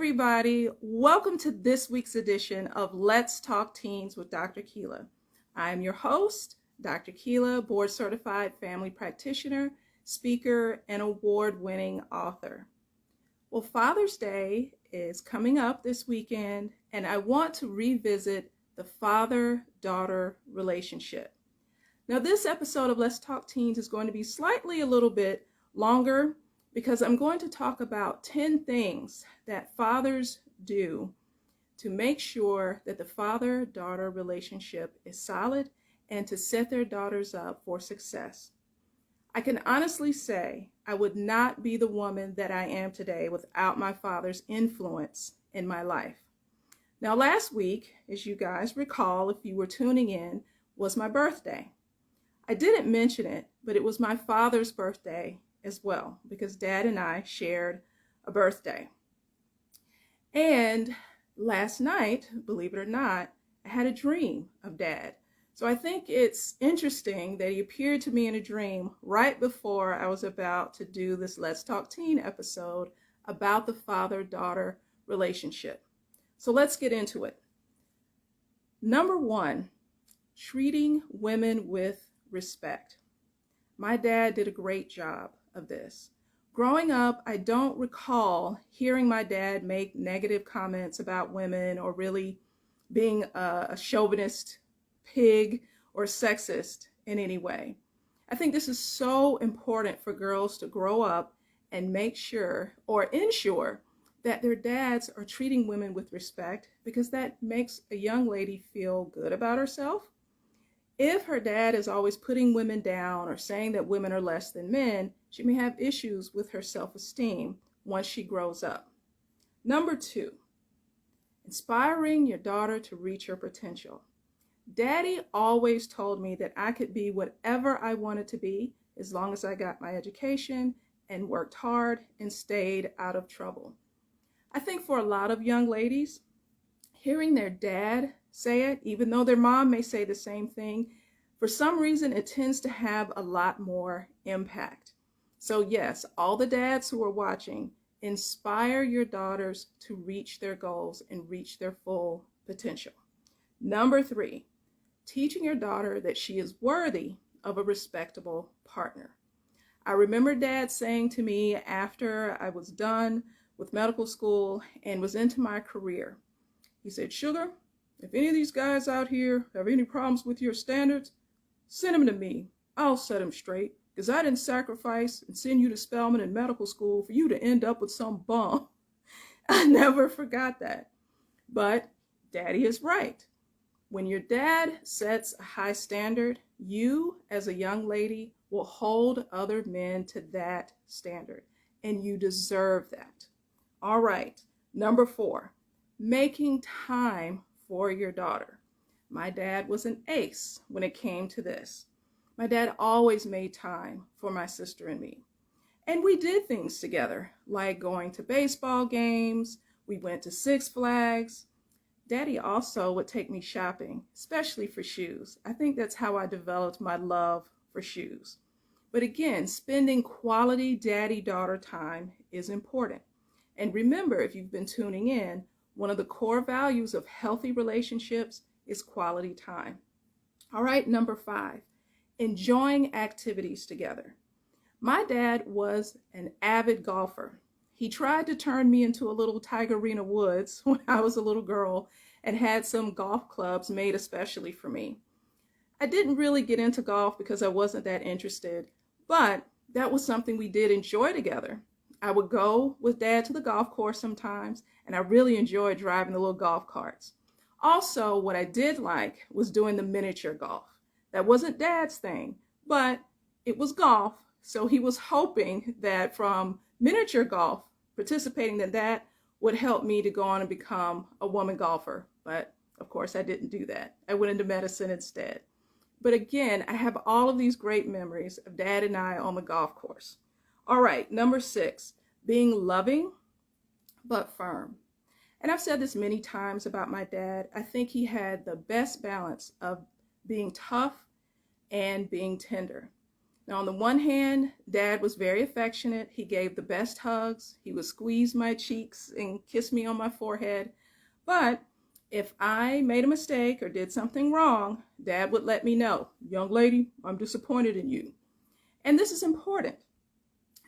everybody. Welcome to this week's edition of Let's Talk Teens with Dr. Kela. I'm your host, Dr. Kela, board certified family practitioner, speaker, and award-winning author. Well, Father's Day is coming up this weekend, and I want to revisit the father-daughter relationship. Now, this episode of Let's Talk Teens is going to be slightly a little bit longer because I'm going to talk about 10 things that fathers do to make sure that the father-daughter relationship is solid and to set their daughters up for success. I can honestly say I would not be the woman that I am today without my father's influence in my life. Now, last week, as you guys recall, if you were tuning in, was my birthday. I didn't mention it, but it was my father's birthday as well, because Dad and I shared a birthday. And last night, believe it or not, I had a dream of Dad. So I think it's interesting that he appeared to me in a dream right before I was about to do this Let's Talk Teen episode about the father-daughter relationship. So let's get into it. Number 1, treating women with respect. My dad did a great job of this. Growing up, I don't recall hearing my dad make negative comments about women or really being a chauvinist pig or sexist in any way. I think this is so important for girls to grow up and make sure or ensure that their dads are treating women with respect, because that makes a young lady feel good about herself. If her dad is always putting women down or saying that women are less than men, she may have issues with her self-esteem once she grows up. Number 2, inspiring your daughter to reach her potential. Daddy always told me that I could be whatever I wanted to be as long as I got my education and worked hard and stayed out of trouble. I think for a lot of young ladies, hearing their dad say it, even though their mom may say the same thing, for some reason it tends to have a lot more impact. So yes, all the dads who are watching, inspire your daughters to reach their goals and reach their full potential. Number 3, teaching your daughter that she is worthy of a respectable partner. I remember Dad saying to me after I was done with medical school and was into my career, he said, "Sugar, if any of these guys out here have any problems with your standards, send them to me. I'll set them straight, because I didn't sacrifice and send you to Spelman and medical school for you to end up with some bum." I never forgot that. But Daddy is right. When your dad sets a high standard, you as a young lady will hold other men to that standard, and you deserve that. All right, number 4, making time for your daughter. My dad was an ace when it came to this. My dad always made time for my sister and me. And we did things together, like going to baseball games. We went to Six Flags. Daddy also would take me shopping, especially for shoes. I think that's how I developed my love for shoes. But again, spending quality daddy-daughter time is important. And remember, if you've been tuning in, one of the core values of healthy relationships is quality time. All right, number 5, enjoying activities together. My dad was an avid golfer. He tried to turn me into a little Tigerina Woods when I was a little girl and had some golf clubs made especially for me. I didn't really get into golf because I wasn't that interested, but that was something we did enjoy together. I would go with Dad to the golf course sometimes, and I really enjoyed driving the little golf carts. Also, what I did like was doing the miniature golf. That wasn't Dad's thing, but it was golf, so he was hoping that from miniature golf, participating in that would help me to go on and become a woman golfer. But of course, I didn't do that. I went into medicine instead. But again, I have all of these great memories of Dad and I on the golf course. All right, number 6, being loving but firm. And I've said this many times about my dad. I think he had the best balance of being tough and being tender. Now, on the one hand, Dad was very affectionate. He gave the best hugs. He would squeeze my cheeks and kiss me on my forehead. But if I made a mistake or did something wrong, Dad would let me know, young lady, I'm disappointed in you. And this is important.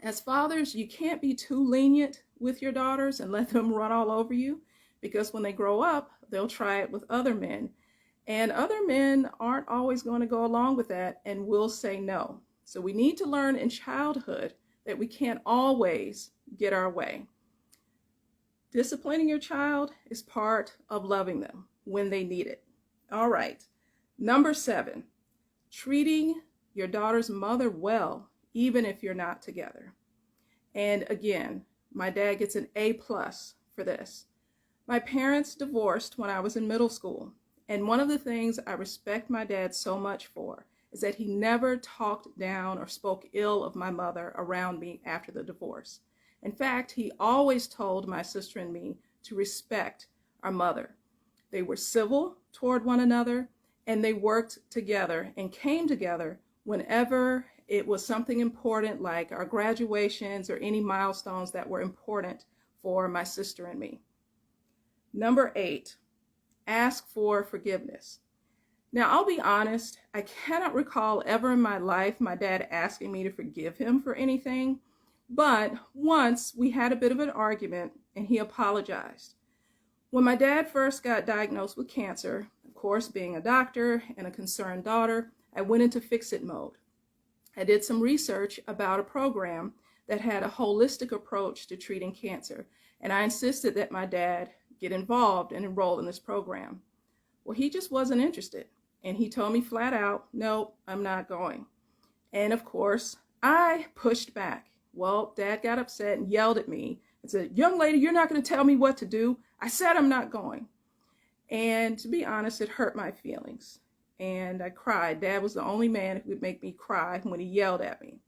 As fathers, you can't be too lenient with your daughters and let them run all over you, because when they grow up, they'll try it with other men. And other men aren't always going to go along with that and will say no. So we need to learn in childhood that we can't always get our way. Disciplining your child is part of loving them when they need it. All right. Number 7, treating your daughter's mother well, even if you're not together. And again, my dad gets an A+ for this. My parents divorced when I was in middle school. And one of the things I respect my dad so much for is that he never talked down or spoke ill of my mother around me after the divorce. In fact, he always told my sister and me to respect our mother. They were civil toward one another, and they worked together and came together whenever it was something important, like our graduations or any milestones that were important for my sister and me. Number 8, ask for forgiveness. Now, I'll be honest, I cannot recall ever in my life my dad asking me to forgive him for anything, but once we had a bit of an argument and he apologized. When my dad first got diagnosed with cancer, of course, being a doctor and a concerned daughter, I went into fix-it mode. I did some research about a program that had a holistic approach to treating cancer, and I insisted that my dad get involved and enroll in this program. Well, he just wasn't interested. And he told me flat out, no, I'm not going. And of course, I pushed back. Well, Dad got upset and yelled at me and said, young lady, you're not going to tell me what to do. I said I'm not going. And to be honest, it hurt my feelings. And I cried. Dad was the only man who would make me cry when he yelled at me.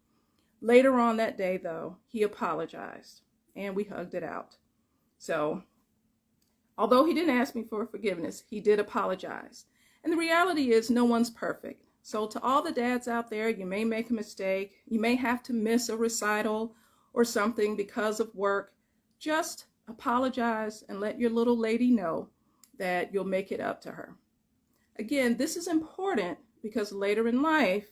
Later on that day, though, he apologized and we hugged it out. So, although he didn't ask me for forgiveness, he did apologize. And the reality is no one's perfect. So to all the dads out there, you may make a mistake. You may have to miss a recital or something because of work. Just apologize and let your little lady know that you'll make it up to her. Again, this is important because later in life,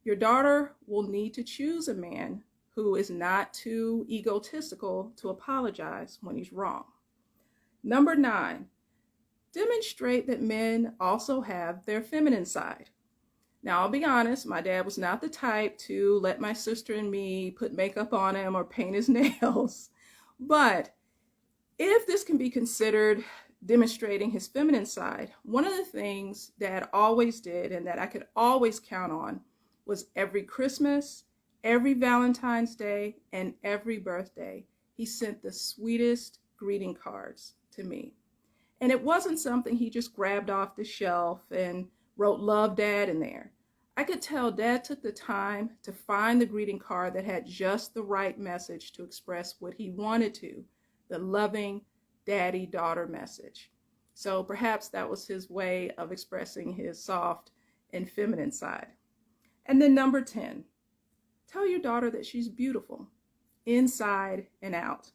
your daughter will need to choose a man who is not too egotistical to apologize when he's wrong. Number 9, demonstrate that men also have their feminine side. Now, I'll be honest, my dad was not the type to let my sister and me put makeup on him or paint his nails. But if this can be considered demonstrating his feminine side, one of the things Dad always did and that I could always count on was every Christmas, every Valentine's Day, and every birthday, he sent the sweetest greeting cards to me. And it wasn't something he just grabbed off the shelf and wrote "Love, Dad" in there. I could tell Dad took the time to find the greeting card that had just the right message to express what he wanted to, the loving daddy-daughter message. So perhaps that was his way of expressing his soft and feminine side. And then number 10, tell your daughter that she's beautiful, inside and out.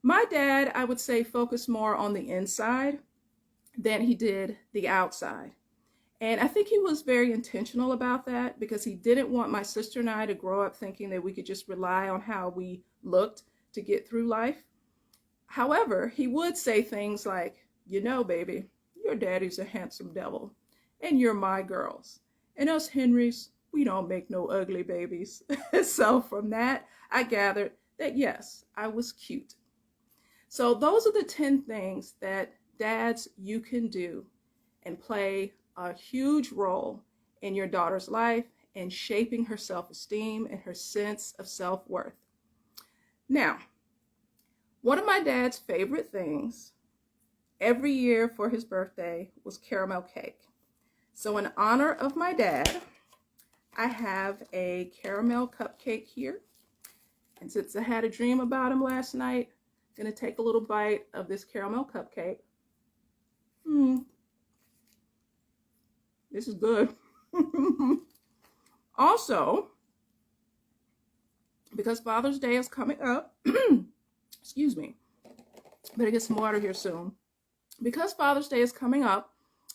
My dad, I would say, focused more on the inside than he did the outside. And I think he was very intentional about that because he didn't want my sister and I to grow up thinking that we could just rely on how we looked to get through life. However, he would say things like, you know, baby, your daddy's a handsome devil, and you're my girls. And us Henrys, we don't make no ugly babies. So from that, I gathered that yes, I was cute. So those are the 10 things that dads, you can do and play a huge role in your daughter's life and shaping her self-esteem and her sense of self-worth. Now, one of my dad's favorite things every year for his birthday was caramel cake. So in honor of my dad, I have a caramel cupcake here. And since I had a dream about him last night, I'm going to take a little bite of this caramel cupcake. This is good. Also, because Father's Day is coming up, excuse me, better get some water here soon. Because Father's Day is coming up,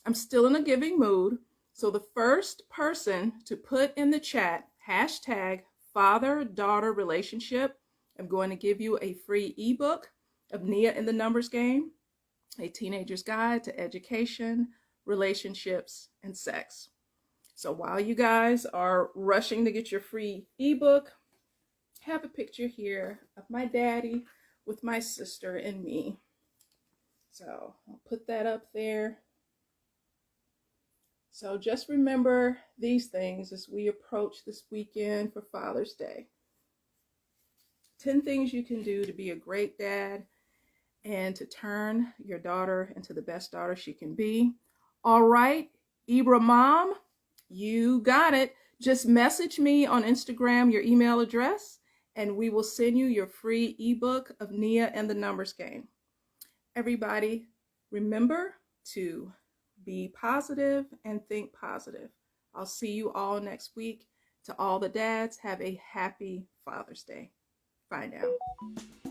I'm still in a giving mood. So the first person to put in the chat, hashtag father-daughter relationship, I'm going to give you a free ebook of Nia in the Numbers Game, a teenager's guide to education, relationships, and sex. So while you guys are rushing to get your free ebook, I have a picture here of my daddy with my sister and me. So I'll put that up there. So just remember these things as we approach this weekend for Father's Day. 10 things you can do to be a great dad and to turn your daughter into the best daughter she can be. All right, Ibra Mom, you got it. Just message me on Instagram your email address, and we will send you your free ebook of Nia and the Numbers Game. Everybody, remember to be positive and think positive. I'll see you all next week. To all the dads, have a happy Father's Day. Bye now.